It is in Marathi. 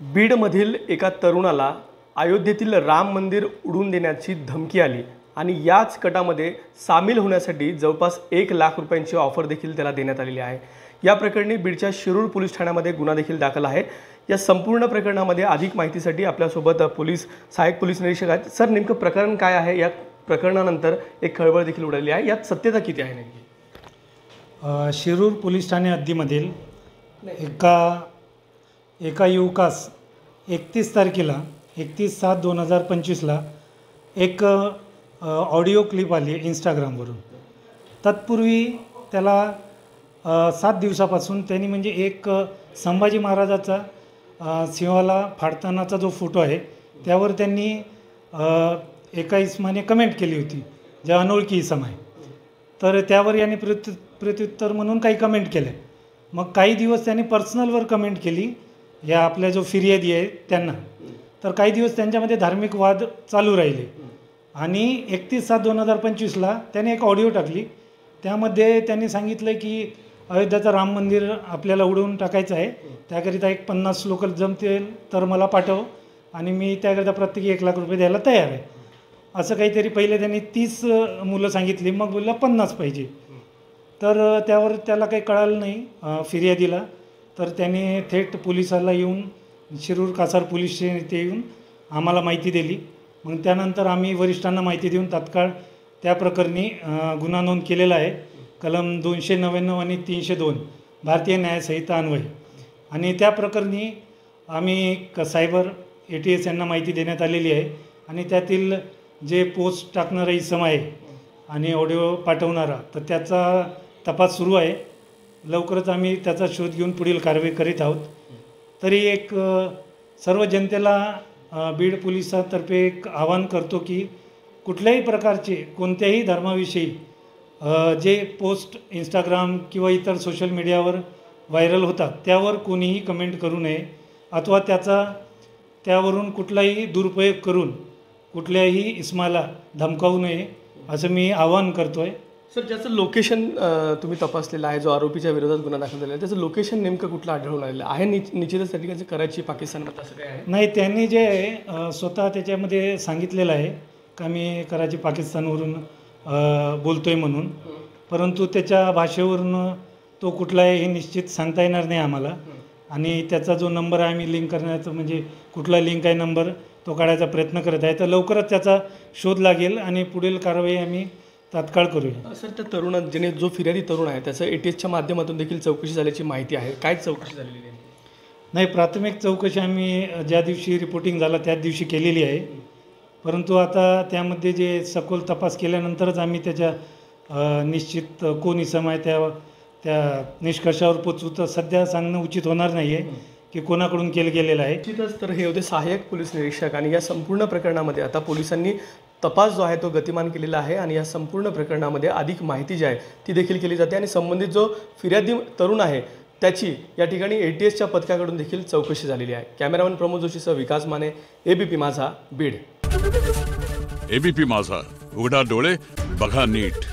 बीडमधील एका तरुणाला अयोध्येतील राम मंदिर उडवून देण्याची धमकी आली आणि याच कटामध्ये सामील होण्यासाठी जवळपास 1 लाख रुपयांची ऑफर देखील त्याला देण्यात आलेली आहे। या प्रकरणी बीडच्या शिरूर पोलीस ठाण्यामध्ये गुन्हा देखील दाखल आहे। या संपूर्ण प्रकरणामध्ये अधिक माहितीसाठी आपल्यासोबत सहाय्यक पोलीस निरीक्षक आहेत। सर, नेमकं प्रकरण काय आहे? या प्रकरणानंतर एक खळबळ देखील उडाली आहे, यात सत्यता किती आहे नेमकी? शिरूर पोलीस ठाणे हद्दीमधील एका युवकास 31 तारखेला 31/7/2025ला एक ऑडिओ क्लिप आली इंस्टाग्रामवरून। तत्पूर्वी त्याला 7 दिवसापासून त्यांनी म्हणजे एक संभाजी महाराजाचा सिंहाला फाडतानाचा जो फोटो आहे त्यावर त्यांनी एका इसमाने कमेंट केली होती, जे अनोळखी इसम आहे। तर त्यावर यांनी प्रत्युत्तर म्हणून काही कमेंट केले। मग काही दिवस त्यांनी पर्सनलवर कमेंट केली या आपल्या जो फिर्यादी आहे त्यांना। तर काही दिवस त्यांच्यामध्ये धार्मिक वाद चालू राहिले आणि 31/7/2025ला त्याने एक ऑडिओ टाकली। त्यामध्ये त्यांनी सांगितलं की अयोध्याचं राम मंदिर आपल्याला उडवून टाकायचं आहे, त्याकरिता एक 50 लोक जमतील तर मला पाठव आणि मी त्याकरिता प्रत्येकी 1 लाख रुपये द्यायला तयार आहे, असं काहीतरी। पहिले त्यांनी 30 मुलं सांगितली, मग बोलला 50 पाहिजे। तर त्यावर त्याला काही कळालं नाही फिर्यादीला। तर त्याने थेट पोलिसाला येऊन शिरूर कासार पोलीस स्टेशन इथे येऊन आम्हाला माहिती दिली। मग त्यानंतर आम्ही वरिष्ठांना माहिती देऊन तात्काळ त्या प्रकरणी गुन्हा नोंद केलेला आहे, कलम 299 आणि 302 भारतीय न्यायसंहिता अन्वये। आणि त्या प्रकरणी आम्ही सायबर ATS यांना माहिती देण्यात आलेली आहे आणि त्यातील जे पोस्ट टाकणारा इसम आहे आणि ऑडिओ पाठवणारा, तर त्याचा तपास सुरू आहे। लवकरच आम्ही त्याचा शोध घेऊन पुढील कारवाई करीत आहोत। तरी एक सर्व जनतेला बीड पोलिसांतर्फे एक आवाहन करतो की कुठल्याही प्रकारचे कोणत्याही धर्माविषयी जे पोस्ट इंस्टाग्राम किंवा इतर सोशल मीडियावर व्हायरल होतात त्यावर कोणीही कमेंट करू नये अथवा त्यावरून कुठलाही दुरुपयोग करून कुठल्याही इस्माला धमकावू नये, असं मी आवाहन करतो आहे। सर, ज्याचं लोकेशन तुम्ही तपासलेलं आहे, जो आरोपीच्या विरोधात गुन्हा दाखल झालेला आहे, त्याचं लोकेशन नेमकं कुठलं आढळून आलेलं आहे? निश्चितच त्या ठिकाणी कराची, पाकिस्तानमध्ये असं काय आहे? नाही, त्यांनी जे आहे स्वतः त्याच्यामध्ये सांगितलेलं आहे का मी कराची पाकिस्तानवरून बोलतो आहे म्हणून, परंतु त्याच्या भाषेवरून तो कुठला आहे हे निश्चित सांगता येणार नाही आम्हाला। आणि त्याचा जो नंबर आहे आम्ही लिंक करण्याचा, म्हणजे कुठला लिंक आहे नंबर, तो काढायचा प्रयत्न करत आहे। तर लवकरच त्याचा शोध लागेल आणि पुढील कारवाई आम्ही तात्काळ करूया। सर, त्या तरुणात ज्याने जो फिर्यादी तरुण आहे त्याचं ATSच्या माध्यमातून देखील चौकशी झाल्याची माहिती आहे, काय चौकशी झालेली आहे? नाही, प्राथमिक चौकशी आम्ही ज्या दिवशी रिपोर्टिंग झाला त्याच दिवशी केलेली आहे, परंतु आता त्यामध्ये जे सखोल तपास केल्यानंतरच आम्ही त्याच्या निश्चित कोण इसम आहे त्या निष्कर्षावर पोचू। तर सध्या सांगणं उचित होणार नाही आहे की कोणाकडून केलं गेलेलं आहे। निश्चितच तर हे होते सहाय्यक पोलीस निरीक्षक आणि या संपूर्ण प्रकरणामध्ये आता पोलिसांनी तपास जो आहे तो गतिमान केलेला आहे आणि या संपूर्ण प्रकरणामध्ये अधिक माहिती जी आहे ती देखील केली जाते आणि संबंधित जो फिर्यादी तरुण आहे त्याची या ठिकाणी ATSच्या पथकाकडून देखील चौकशी झालेली आहे। कॅमेरामन प्रमोद जोशीसह विकास माने, ABP माझा, बीड। ABP माझा, उघडा डोळे बघा नीट।